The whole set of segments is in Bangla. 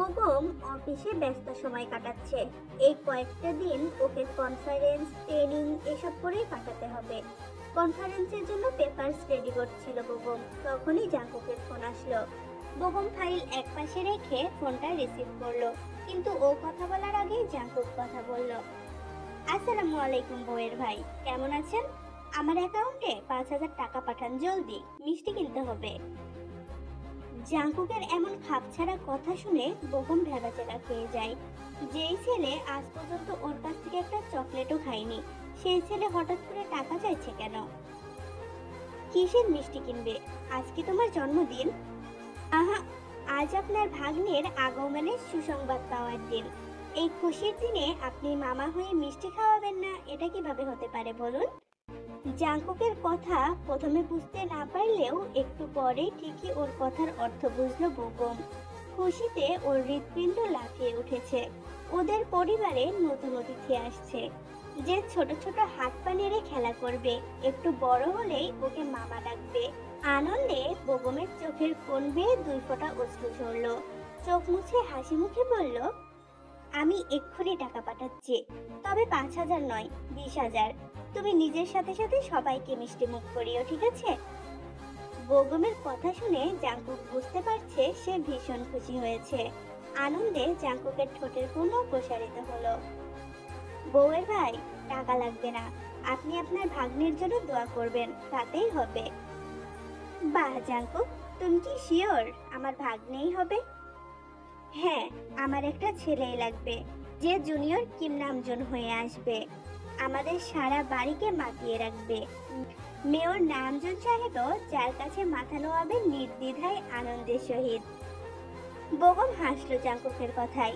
বেগম অফিসে ব্যস্ত সময় কাটাচ্ছে। এই কয়েকটা দিন ওকে কনফারেন্স, ট্রেনিং এসব করেই কাটাতে হবে। কনফারেন্সের জন্য পেপারস রেডি করছিল বেগম, তখনই জাঙ্কুকের ফোন আসলো। বেগম ফাইল একপাশে রেখে ফোনটা রিসিভ করলো, কিন্তু ও কথা বলার আগেই জাঙ্কুক কথা বলল। আসসালামু আলাইকুম বউয়ের ভাই, কেমন আছেন? আমার অ্যাকাউন্টে 5,000 টাকা পাঠান জলদি, মিষ্টি কিনতে হবে। জাঙ্কুকের এমন খাপছাড়া কথা শুনে বেগম ভেবাচাকা খেয়ে যায়। যেই ছেলে আজ পর্যন্ত ওর কাছ থেকে একটা চকলেটও খায়নি, সেই ছেলে হঠাৎ করে টাকা চাইছে কেন? কিসের মিষ্টি কিনবে? আজ কি তোমার জন্মদিন? আহা, আজ আপনার ভাগ্নের আগমনের সুসংবাদ পাওয়ার দিন। এই খুশির দিনে আপনি মামা হয়ে মিষ্টি খাওয়াবেন না, এটা কিভাবে হতে পারে বলুন? জাঙ্কুকের কথা প্রথমে বুঝতে না পারলেও একটু পরে ঠিকই ওর কথার অর্থ বুঝলো বেগম। খুশিতে ওর হৃৎপিণ্ড লাফিয়ে উঠেছে। ওদের পরিবারে নতুন অতিথি আসছে, যে ছোট ছোট হাত পা নেড়ে খেলা করবে, একটু বড় হলেই ওকে মামা ডাকবে। আনন্দে বেগমের চোখের কোণ বেয়ে 2 ফোঁটা অশ্রু ঝরলো। চোখ মুছে হাসি মুখে বলল, আমি এক্ষুনি টাকা পাঠাচ্ছি, তবে 5,000 নয়, 20,000। তুমি নিজের সাথে সাথে সবাইকে মিষ্টি মুখ করিও, ঠিক আছে? বেগমের কথা শুনে জাঙ্কুক বুঝতে পারছে সে ভীষণ খুশি হয়েছে। আনন্দে জাঙ্কুকের ঠোঁটের কোণ প্রসারিত হলো। বউয়ের ভাই, টাকা লাগবে না, আপনি আপনার ভাগ্নের জন্য দোয়া করবেন, তাতেই হবে। বাহ জাঙ্কুক, তুমি কি শিওর আমার ভাগ্নেই হবে? হ্যাঁ, আমার একটা ছেলেই লাগবে, যে জুনিয়র কিম নামজুন হয়ে আসবে, আমাদের সারা বাড়িকে মাতিয়ে রাখবে। মেয়র নামজুন সাহেবও যার কাছে মাথা নোয়াবে নির্দ্বিধায় আনন্দের সহিত। বেগম হাসলো জাঙ্কুকের কথায়।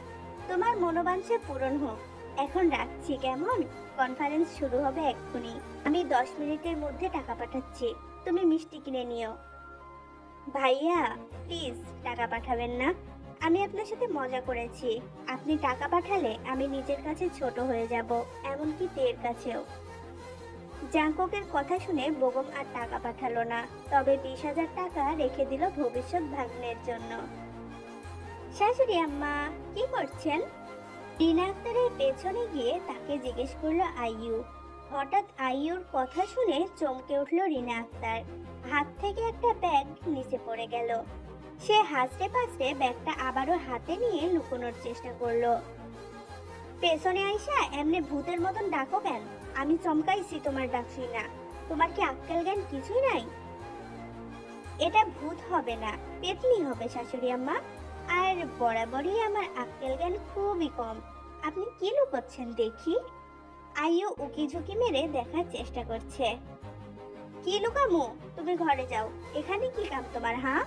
তোমার মনোবাঞ্ছা পূরণ হোক, এখন রাখছি কেমন? কনফারেন্স শুরু হবে এক্ষুনি। আমি 10 মিনিটের মধ্যে টাকা পাঠাচ্ছি, তুমি মিষ্টি কিনে নিও। ভাইয়া, প্লিজ টাকা পাঠাবেন না। আমি আপনার সাথে মজা করেছি, আপনি টাকা পাঠালে আমি নিজের কাছে ছোট হয়ে যাব, এমনকি তের কাছেও। জাঙ্কুকের কথা শুনে বেগম আর টাকা পাঠালো না, তবে 20,000 টাকা রেখে দিল ভবিষ্যৎ ভাগ্নের জন্য। শাশুড়ি আম্মা, কি করছেন? রিনা আক্তারের পেছনে গিয়ে তাকে জিজ্ঞেস করলো আইয়ু। হঠাৎ আইয়ুর কথা শুনে চমকে উঠল রিনা আক্তার। হাত থেকে একটা ব্যাগ নিচে পড়ে গেল। সে হাসতে পাসতে ব্যাগটা আবারও হাতে নিয়ে লুকোনোর চেষ্টা করলো। পেছনে আইসা এমনি ভূতের মতন ডাকো কেন? আমি চমকাইছি তোমার ডাক শুই না? তোমার কি আক্কেল জ্ঞান কিছুই নাই? এটা ভূত হবে না, পেতনি হবে শাশুড়ি আম্মা। আর বরাবরই আমার আক্কেল জ্ঞান খুবই কম। আপনি কি লুকোচ্ছেন দেখি? আইও উকি ঝুঁকি মেরে দেখার চেষ্টা করছে। কি লুকামু? তুমি ঘরে যাও, এখানে কি কাম তোমার? হ্যাঁ,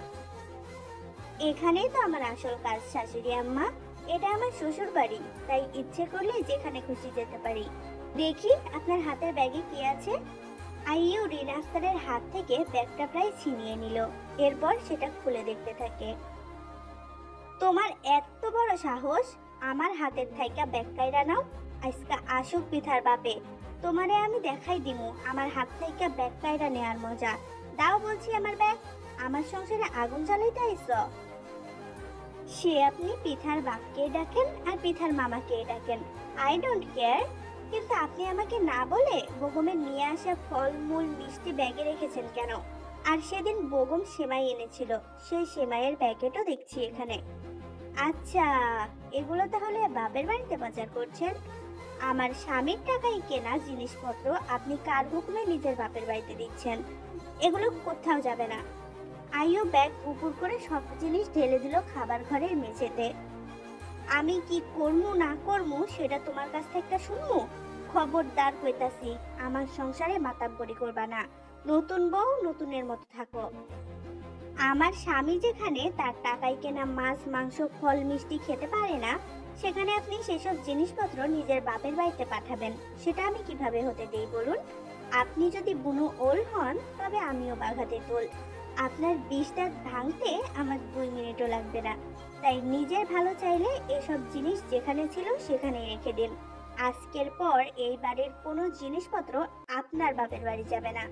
এখানেই তো আমার আসল কাজ শাশুড়ি আম্মা। এটা আমার শ্বশুর বাড়ি, তাই ইচ্ছে করলে যেখানে খুশি যেতে পারি। দেখি আপনার হাতের ব্যাগে কি আছে। আইও রিনা আক্তারের হাত থেকে ব্যাগটা প্রায় ছিনিয়ে নিল, এরপর সেটা খুলে দেখতে থাকে। তোমার এত বড় সাহস, আমার হাতের থাইকা ব্যাগ কাইরা নাও? আজকা আসুক পিঠার বাপে, তোমারে আমি দেখাই দিমু আমার হাত থাইকা ব্যাগ কাইরা নেয়ার মজা। দাও বলছি আমার ব্যাগ, আমার সংসারে আগুন জ্বালাইতে আইছ। সে আপনি পিঠার বাপকে ডাকেন আর পিঠার মামাকে ডাকেন, আই ডোন্ট কেয়ার। কিন্তু আপনি আমাকে না বলে বেগমের নিয়ে আসা ফলমূল মিষ্টি ব্যাগে রেখেছেন কেন? আর সেদিন বেগম সেমাই এনেছিল, সেই সেমাইয়ের প্যাকেটও দেখছি এখানে। আচ্ছা, এগুলো তাহলে বাপের বাড়িতে বাজার করছেন? আমার স্বামীর টাকায় কেনা জিনিসপত্র আপনি কার হুকুমে নিজের বাপের বাড়িতে দিচ্ছেন? এগুলো কোথাও যাবে না। আইও ব্যাগ উপর করে সব জিনিস ঢেলে দিল খাবার ঘরের মেঝেতে। আমি কি করমু না করমু সেটা তোমার কাছ থেকে শুনমু? খবরদার কইতাছি, আমার সংসারে মাতাব্বরি করবা না। নতুন বউ নতুনের মতো থাকো। আমার স্বামী যেখানে তার টাকায় কেনা মাছ মাংস ফল মিষ্টি খেতে পারে না, সেখানে আপনি সেসব জিনিসপত্র নিজের বাপের বাড়িতে পাঠাবেন, সেটা আমি কিভাবে হতে দেই বলুন? আপনি যদি বুনো ওল হন, তবে আমিও বাঘাতে তোল। আপনার 20 দাঁত ভাঙতে আমার 2 মিনিটও লাগবে না। তাই নিজের ভালো চাইলে এসব জিনিস যেখানে ছিল সেখানে রেখে দিন। আজকের পর এই বাড়ির কোনো জিনিসপত্র আপনার বাপের বাড়ি যাবে না।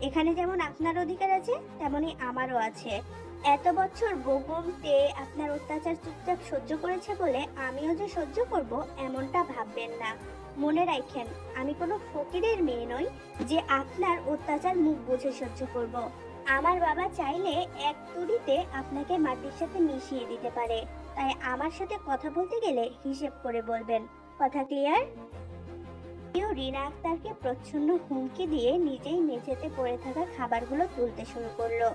এখানে যেমন আপনার অধিকার আছে, তেমনি আমারও আছে। এত বছর বেগমতে আপনার অত্যাচার চুপচাপ সহ্য করেছে বলে আমিও যে সহ্য করব এমনটা ভাববেন না। মনে রাখেন, আমি কোনো ফকিরের মেয়ে নই যে আপনার অত্যাচার মুখ বুজে সহ্য করব। আমার বাবা চাইলে এক তুড়িতে আপনাকে মাটির সাথে মিশিয়ে দিতে পারে। তাই আমার সাথে কথা বলতে গেলে হিসেব করে বলবেন। কথা ক্লিয়ার? রিনা আক্তারকে প্রচ্ছন্ন হুমকি দিয়ে নিজেই মেঝেতে পড়ে থাকা খাবারগুলো তুলতে শুরু করলো।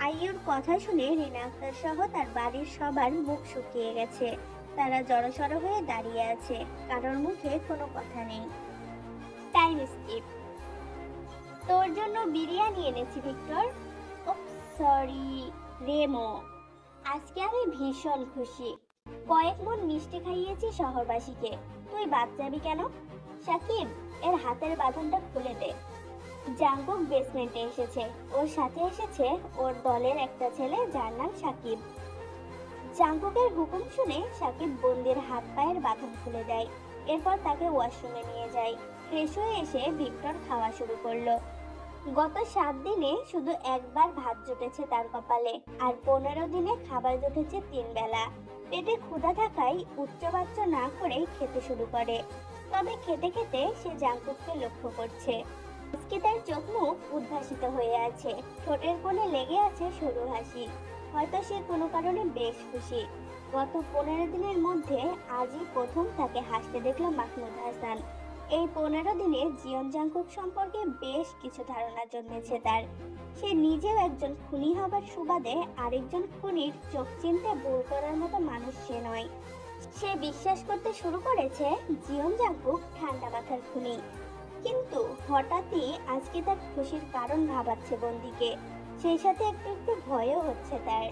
আইয়ুর কথা শুনে রিনা আক্তার সহ তার বাড়ির সবার মুখ শুকিয়ে গেছে। তারা জড়সড় হয়ে দাঁড়িয়ে আছে, কারোর মুখে কোনো কথা নেই। Time skip. তোর জন্য বিরিয়ানি এনেছি ভিক্টর। সরি রেমো, আজকে আমি ভীষণ খুশি। কয়েক মন মিষ্টি খাইয়েছি শহরবাসীকে, তুই বাদ যাবি কেন? সাকিব, এর হাতের বাঁধনটা খুলে দে। জাঙ্কুক বেসমেন্টে এসেছে, ওর সাথে এসেছে ওর দলের একটা ছেলে যার নাম সাকিব। জাঙ্কুকের হুকুম শুনে সাকিব বন্দির হাত পায়ের বাঁধন খুলে দেয়। এরপর তাকে ওয়াশরুমে নিয়ে যায়। ফ্রেশ হয়ে এসে ভিক্টর খাওয়া শুরু করলো। গত 7 দিনে শুধু একবার ভাত জুটেছে তার কপালে, আর 15 দিনে খাবার জুটেছে 3 বেলা। পেটে ক্ষুধা থাকায় উচ্চবাচ্য না করেই খেতে শুরু করে। তবে খেতে খেতে সে জাঙ্কুককে লক্ষ্য করছে। আজকে তার চোখ মুখ উদ্ভাসিত হয়ে আছে, ঠোঁটের কোণে লেগে আছে সরু হাসি। হয়তো সে কোনো কারণে বেশ খুশি। গত 15 দিনের মধ্যে আজই প্রথম তাকে হাসতে দেখলো মাহমুদ হাসান। এই 15 দিনে জিয়ন জাঙ্কুক সম্পর্কে বেশ কিছু ধারণা জন্মেছে তার। সে নিজেও একজন খুনি হবার সুবাদে আরেকজন খুনির চোখ চিনতে ভুল করার মতো মানুষ সে নয়। সে বিশ্বাস করতে শুরু করেছে জিয়ন জাঙ্কুক ঠান্ডা মাথার খুনি। কিন্তু হঠাৎই আজকে তার খুশির কারণ ভাবাচ্ছে বন্দিকে। সেই সাথে একটু একটু ভয়ও হচ্ছে তার।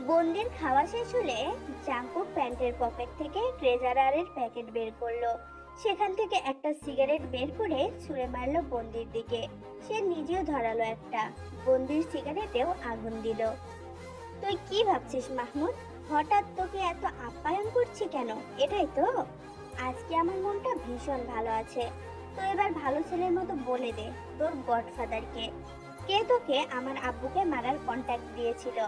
বন্দির খাওয়া শেষ হলে জাঙ্কুক প্যান্টের পকেট থেকে ট্রেজারারের প্যাকেট বের করলো। সেখান থেকে একটা সিগারেট বের করে ছুঁড়ে মারলো বন্দির দিকে। সে নিজেও ধরালো একটা। বন্দির সিগারেটেও আগুন দিল। তুই কি ভাবছিস মাহমুদ? হঠাৎ তোকে এত আপ্যায়ন করছি কেন? এটাই তো। আজকে আমার মনটা ভীষণ ভালো আছে। তো এবার ভালো ছেলের মতো বলে দে তোর গডফাদারকে। কে তোকে আমার আব্বুকে মারার কন্ট্যাক্ট দিয়েছিল?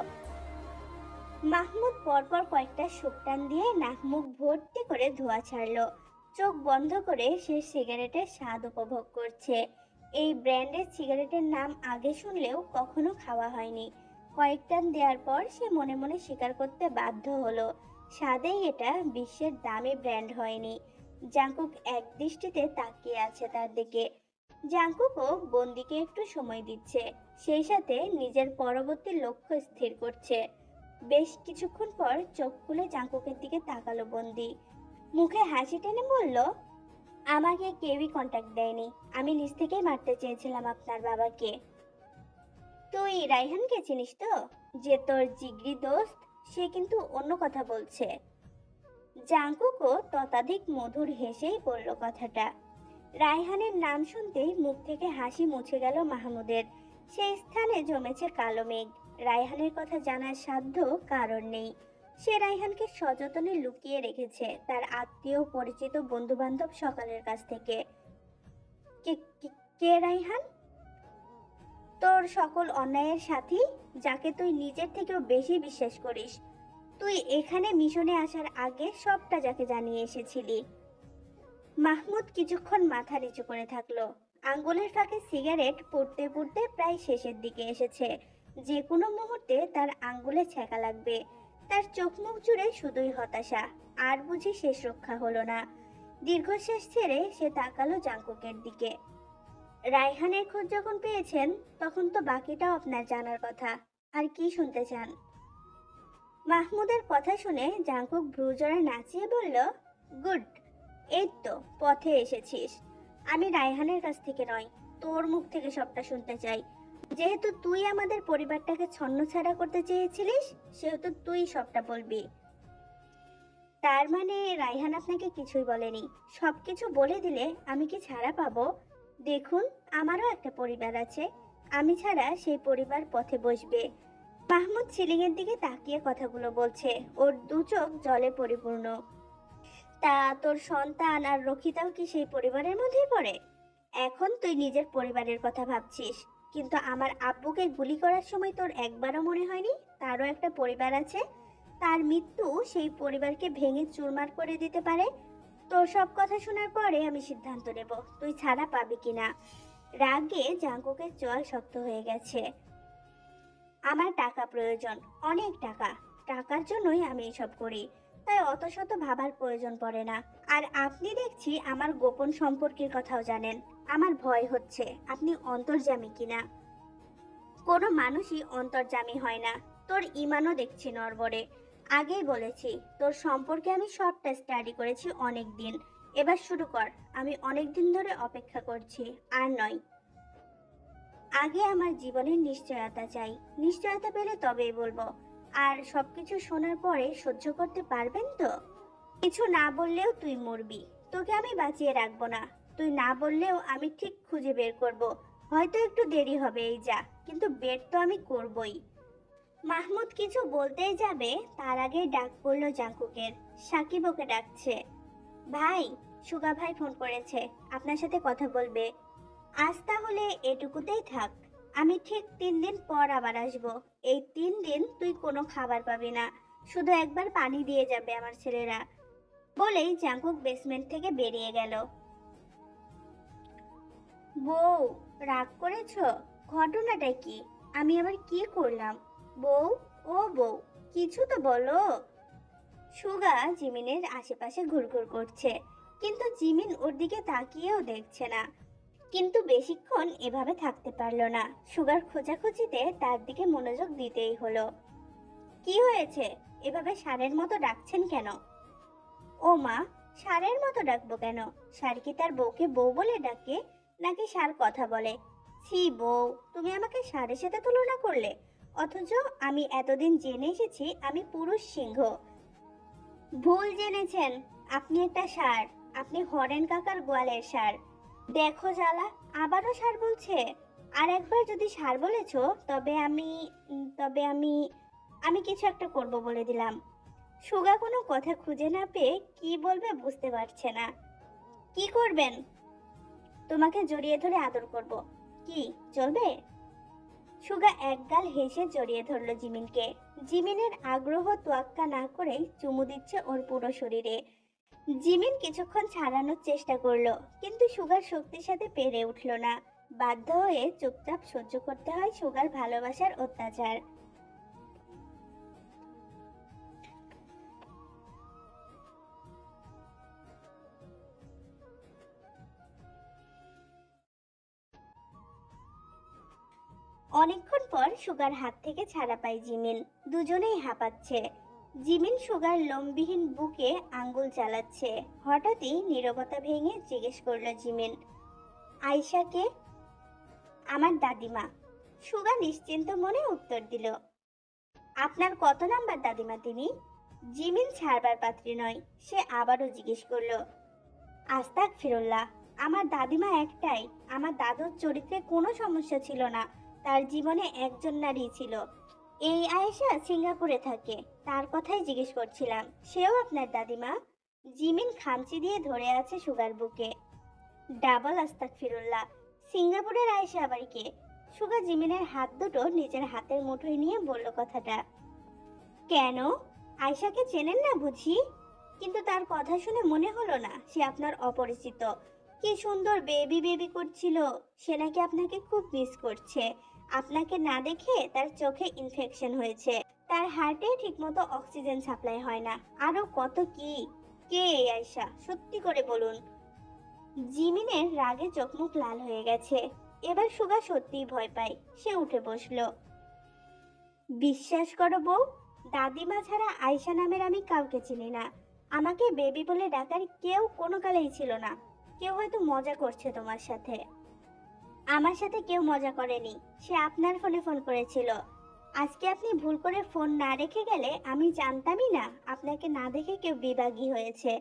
মাহমুদ পরপর কয়েকটা শুকটান দিয়ে নাক মুখ ভর্তি করে ধোঁয়া ছাড়লো। চোখ বন্ধ করে সে সিগারেটের স্বাদ উপভোগ করছে। এই ব্র্যান্ডের সিগারেটের নাম আগে শুনলেও কখনো খাওয়া হয়নি। কয়েক টান দেওয়ার পর সে মনে মনে স্বীকার করতে বাধ্য হলো, স্বাদেই এটা বিশ্বের দামি ব্র্যান্ড হয়নি। জাঙ্কুক এক দৃষ্টিতে তাকিয়ে আছে তার দিকে। জাঙ্কুকও বন্দিকে একটু সময় দিচ্ছে, সেই সাথে নিজের পরবর্তী লক্ষ্য স্থির করছে। বেশ কিছুক্ষণ পর চোখ খুলে জাঙ্কুকের দিকে তাকালো বন্দি। মুখে হাসি টেনে বলল, আমাকে কেউই কন্ট্যাক্ট দেয়নি। আমি নিজ থেকেই মারতে চেয়েছিলাম আপনার বাবাকে। তুই রাইহানকে চিনিস তো, যে তোর জিগরি দোস্ত? সে কিন্তু অন্য কথা বলছে। জাঙ্কুকও ততাধিক মধুর হেসেই বলল কথাটা। রায়হানের নাম শুনতেই মুখ থেকে হাসি মুছে গেল মাহমুদের। সেই স্থানে জমেছে কালো মেঘ। রায়হানের কথা জানার সাধ্য কারণ নেই। সে রায়হানকে সযত্নে লুকিয়ে রেখেছে তার আত্মীয় পরিচিত বন্ধু বান্ধব সকালের কাছ থেকে। কে কে- কে রায়হান? তোর সকল অন্যায়ের সাথী, যাকে তুই নিজের থেকেও বেশি বিশ্বাস করিস। তুই এখানে মিশনে আসার আগে সবটা যাকে জানিয়ে এসেছিলি। মাহমুদ কিছুক্ষণ মাথা নিচু করে থাকলো। আঙ্গুলের ফাঁকে সিগারেট পুড়তে পুড়তে প্রায় শেষের দিকে এসেছে। যে কোনো মুহূর্তে তার আঙ্গুলে ছ্যাঁকা লাগবে। তার চোখ মুখ জুড়ে শুধুই হতাশা। আর বুঝি শেষ রক্ষা হলো না। দীর্ঘশ্বাস ছেড়ে সে তাকালো জাঙ্কুকের দিকে। রায়হানের খোঁজ যখন পেয়েছেন, তখন তো বাকিটাও আপনার জানার কথা। আর কি শুনতে চান? মাহমুদের কথা শুনে জাঙ্কুক ভ্রুজোড়া নাচিয়ে বলল, গুড। এই তো পথে এসেছিস। আমি রায়হানের কাছ থেকে নয়, তোর মুখ থেকে সবটা শুনতে চাই। যেহেতু তুই আমাদের পরিবারটাকে ছন্নছাড়া করতে চেয়েছিলিস, সেহেতু তুই সবটা বলবি। তার মানে রায়হান আপনাকে কিছুই বলেনি? সবকিছু বলে দিলে আমি কি ছাড়া পাবো? দেখুন, আমারও একটা পরিবার আছে। আমি ছাড়া সেই পরিবার পথে বসবে। মাহমুদ সিলিংয়ের দিকে তাকিয়ে কথাগুলো বলছে। ওর দু চোখ জলে পরিপূর্ণ। তা তোর সন্তান আর রক্ষিতাও কি সেই পরিবারের মধ্যেই পড়ে? এখন তুই নিজের পরিবারের কথা ভাবছিস। কিন্তু আমার আব্বুকে গুলি করার সময় তোর একবারও মনে হয়নি তারও একটা পরিবার আছে? তার মৃত্যু সেই পরিবারকে ভেঙে চুরমার করে দিতে পারে। তোর সব কথা শোনার পরে আমি সিদ্ধান্ত নেব তুই ছাড়া পাবি কিনা। রাগে জাঙ্কুকের জল শক্ত হয়ে গেছে। আমার টাকা প্রয়োজন, অনেক টাকা। টাকার জন্যই আমি এসব করি, তাই অত শত ভাবার প্রয়োজন পড়ে না। আর আপনি দেখছি আমার গোপন সম্পর্কের কথাও জানেন। আমার ভয় হচ্ছে আপনি অন্তর্যামী কিনা। কোনো মানুষই অন্তর্যামী হয় না। তোর ইমানও দেখছি নড়বড়ে। আগেই বলেছি তোর সম্পর্কে আমি সবটা স্টাডি করেছি অনেক দিন। এবার শুরু কর। আমি অনেক দিন ধরে অপেক্ষা করছি। আর নয়, আগে আমার জীবনের নিশ্চয়তা চাই। নিশ্চয়তা পেলে তবেই বলবো। আর সবকিছু শোনার পরে সহ্য করতে পারবেন তো? কিছু না বললেও তুই মরবি। তোকে আমি বাঁচিয়ে রাখবো না। তুই না বললেও আমি ঠিক খুঁজে বের করব। হয়তো একটু দেরি হবে এই যা, কিন্তু বের তো আমি করবই। মাহমুদ কিছু বলতেই যাবে তার আগেই ডাক পড়ল জাঙ্কুকের। সাকিব ওকে ডাকছে। ভাই, সুগা ভাই ফোন করেছে, আপনার সাথে কথা বলবে। আজ তাহলে এটুকুতেই থাক। আমি ঠিক 3 দিন পর আবার আসবো। এই 3 দিন তুই কোনো খাবার পাবি না, শুধু একবার পানি দিয়ে যাবে আমার ছেলেরা। বলেই জাঙ্কুক বেসমেন্ট থেকে বেরিয়ে গেল। বউ, রাগ করেছো? ঘটনাটা কি? আমি আবার কি করলাম? বউ, ও বউ, কিছু তো বলো। সুগা জিমিনের আশেপাশে ঘুরঘুর করছে, কিন্তু জিমিন ওর দিকে তাকিয়েও দেখছে না। কিন্তু বেশিক্ষণ এভাবে থাকতে পারলো না। সুগার খোঁজাখুঁজিতে তার দিকে মনোযোগ দিতেই হলো। কি হয়েছে? এভাবে ষাঁড়ের মতো ডাকছেন কেন? ও মা, ষাঁড়ের মতো ডাকবো কেন? ষাঁড় কি তার বউকে বউ বলে ডাকে, নাকি ষাঁড় কথা বলে? ছি বউ, তুমি আমাকে ষাঁড়ের সাথে তুলনা করলে, অথচ আমি এতদিন জেনে এসেছি আমি পুরুষ সিংহ। ভুল জেনেছেন। আপনি একটা ষাঁড়। আপনি হরেন কাকার গোয়ালের ষাঁড়। দেখো জ্বালা, আবারও ষাঁড় বলছে। আর একবার যদি ষাঁড় বলেছ, তবে আমি তবে আমি কিছু একটা করব বলে দিলাম। সুগা কোনো কথা খুঁজে না পেয়ে কি বলবে বুঝতে পারছে না। কি করবেন? তোমাকে জড়িয়ে ধরে আদর করব। কি চলবে? সুগা একগাল হেসে জড়িয়ে ধরলো জিমিনকে। জিমিনের আগ্রহ তোয়াক্কা না করেই চুমু দিচ্ছে ওর পুরো শরীরে। জিমিন কিছুক্ষণ ছাড়ানোর চেষ্টা করলো, কিন্তু সুগার শক্তির সাথে পেরে উঠলো না। বাধ্য হয়ে চুপচাপ সহ্য করতে হয় সুগার ভালোবাসার অত্যাচার। অনেকক্ষণ পর সুগার হাত থেকে ছাড়া পায় জিমিন। দুজনেই হাঁপাচ্ছে। জিমিন সুগার লোমবিহীন বুকে আঙ্গুল চালাচ্ছে। হঠাৎই নীরবতা ভেঙে জিজ্ঞেস করলো জিমিন, আয়শাকে? আমার দাদিমা। সুগা নিশ্চিন্ত মনে উত্তর দিল। আপনার কত নাম্বার দাদিমা তিনি? জিমিন ছাড়বার পাত্রী নয়। সে আবারও জিজ্ঞেস করলো। আস্তাক ফিরুল্লাহ, আমার দাদিমা একটাই। আমার দাদুর চরিত্রে কোনো সমস্যা ছিল না। তার জীবনে একজন নারী ছিল। এই আয়েশা সিঙ্গাপুরে থাকে। তার কথাই জিজ্ঞেস করছিলাম। সেও আপনার দাদিমা? জিমিন খামচি দিয়ে ধরে আছে সুগার বুকে। ডাবল আস্তাক ফিরুল্লাহ। সিঙ্গাপুরের আয়েশা আবার কে? সুগা জিমিনের হাত দুটো নিজের হাতের মুঠোয় নিয়ে বলল কথাটা। কেন? আয়েশাকে চেনেন না বুঝি? কিন্তু তার কথা শুনে মনে হলো না সে আপনার অপরিচিত। কি সুন্দর বেবি বেবি করছিল। সে নাকি আপনাকে খুব মিস করছে। আপনাকে না দেখে তার চোখে ইনফেকশন হয়েছে। তার হার্টে ঠিকমতো অক্সিজেন সাপ্লাই হয় না। আরো কত কি। কে এই আয়েশা? সত্যি করে বলুন। জিমিনের রাগে চোখ মুখ লাল হয়ে গেছে। এবার সুগা সত্যিই ভয় পায়। সে উঠে বসলো। বিশ্বাস করো বউ, দাদিমা ছাড়া আয়শা নামের আমি কাউকে চিনি না। আমাকে বেবি বলে ডাকার কেউ কোনো কালেই ছিল না। কেউ হয়তো মজা করছে তোমার সাথে। আমার সাথে কেউ মজা করেনি। সে আপনার ফোনে ফোন করেছিল। আজকে আপনি ভুল করে ফোন না রেখে গেলে আমি জানতামই না আপনাকে না দেখে কেউ বিভাগী হয়েছে।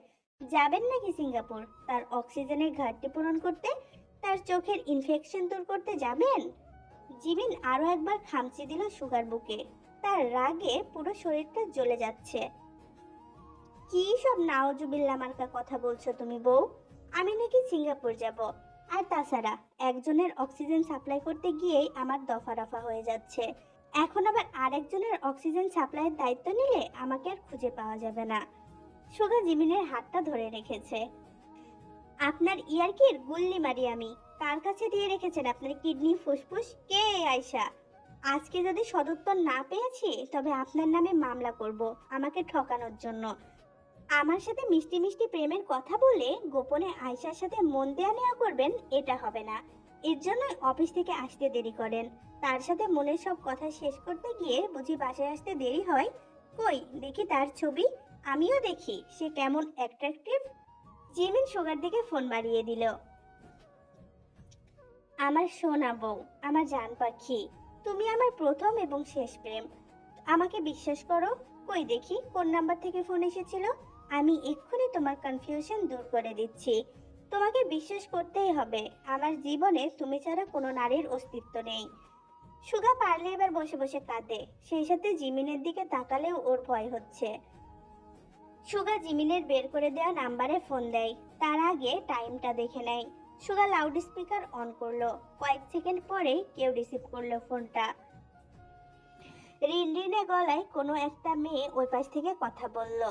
যাবেন নাকি সিঙ্গাপুর তার অক্সিজেনের ঘাটতি পূরণ করতে? তার চোখের ইনফেকশন দূর করতে যাবেন? জিমিন আরো একবার খামচি দিল সুগার বুকে। তার রাগে পুরো শরীরটা জ্বলে যাচ্ছে। কি সব নাওজুবিল্লাহ মার্কা কথা বলছো তুমি বউ? আমি নাকি সিঙ্গাপুর যাব? আর তাছাড়া একজনের অক্সিজেন সাপ্লাই করতে গিয়েই আমার দফা রফা হয়ে যাচ্ছে। এখন আবার আরেকজনের অক্সিজেন সাপ্লাইয়ের দায়িত্ব নিলে আমাকে আর খুঁজে পাওয়া যাবে না। সুগা জিমিনের হাতটা ধরে রেখেছে। আপনার ইয়ারকির গুল্লি মারি আমি। কার কাছে দিয়ে রেখেছেন আপনার কিডনি ফুসফুস? কে এই আয়শা? আজকে যদি সদুত্তর না পেয়েছি তবে আপনার নামে মামলা করব আমাকে ঠকানোর জন্য। আমার সাথে মিষ্টি মিষ্টি প্রেমের কথা বলে গোপনে আয়শার সাথে মন দেয়া নেওয়া করবেন, এটা হবে না। এর জন্য অফিস থেকে আসতে দেরি করেন। তার সাথে মনের সব কথা শেষ করতে গিয়ে বুঝি বাসায় আসতে দেরি হয়? কই দেখি তার ছবি, আমিও দেখি সে কেমন অ্যাট্রাকটিভ। জিমিন সুগার দিকে ফোন বাড়িয়ে দিল। আমার সোনা বউ, আমার জান পাখি, তুমি আমার প্রথম এবং শেষ প্রেম। আমাকে বিশ্বাস করো। কই দেখি কোন নাম্বার থেকে ফোন এসেছিল। আমি এক্ষুনি তোমার কনফিউশন দূর করে দিচ্ছি। তোমাকে বিশ্বাস করতেই হবে। আমার জীবনে তুমি ছাড়া কোনো নারীর অস্তিত্ব নেই। সুগা পারলে এবার বসে বসে কাঁদে, সেই সাথে জিমিনের দিকে তাকালেও ওর ভয় হচ্ছে। সুগা জিমিনের বের করে দেওয়া নাম্বারে ফোন দেয়। তার আগে টাইমটা দেখে নেয়। সুগা লাউড স্পিকার অন করলো। কয়েক সেকেন্ড পরেই কেউ রিসিভ করলো ফোনটা। রিনরিনে গলায় কোনো একটা মেয়ে ওই পাশ থেকে কথা বলল।